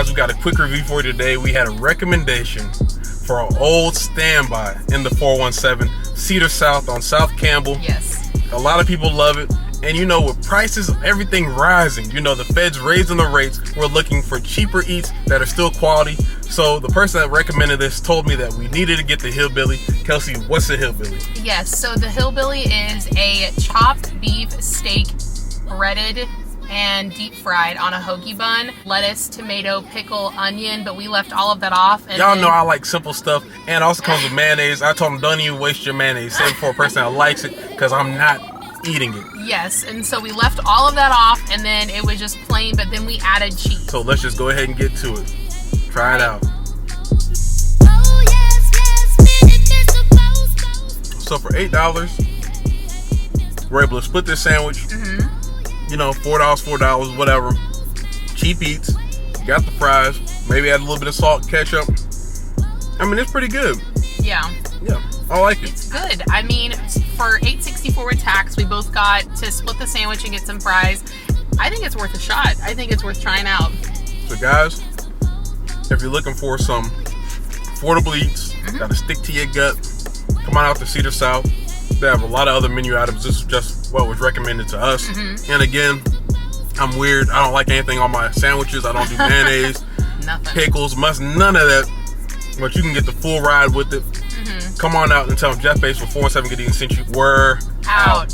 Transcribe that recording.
Guys, we got a quick review for you today. We had a recommendation for an old standby in the 417, Cedars South on South Campbell. Yes. A lot of people love it. And you know, with prices of everything rising, you know, the Fed's raising the rates. We're looking for cheaper eats that are still quality. So the person that recommended this told me that we needed to get the Hillbilly. Kelsey, what's the Hillbilly? Yes, so the Hillbilly is a chopped beef steak, breaded and deep fried on a hoagie bun, lettuce, tomato, pickle, onion, but we left all of that off. And y'all know I like simple stuff, and it also comes with mayonnaise. I told them, don't even waste your mayonnaise. Save it for a person that likes it, because I'm not eating it. Yes, and so we left all of that off, and then it was just plain, but then we added cheese. So let's just go ahead and get to it. Try it out. So for $8, we're able to split this sandwich. Mm-hmm. You know, $4, whatever. Cheap eats. Got the fries. Maybe add a little bit of salt, ketchup. I mean, it's pretty good. Yeah. Yeah, I like it. It's good. I mean, for $8.64 with tax, we both got to split the sandwich and get some fries. I think it's worth a shot. I think it's worth trying out. So guys, if you're looking for some affordable eats, gotta stick to your gut, come on out to Cedars South. They have a lot of other menu items. This is just what was recommended to us. And again, I'm weird. I don't like anything on my sandwiches. I don't do mayonnaise, pickles, none of that. But you can get the full ride with it. Come on out and tell them Jeff Bates from 417 Good Eating sent you. We're out.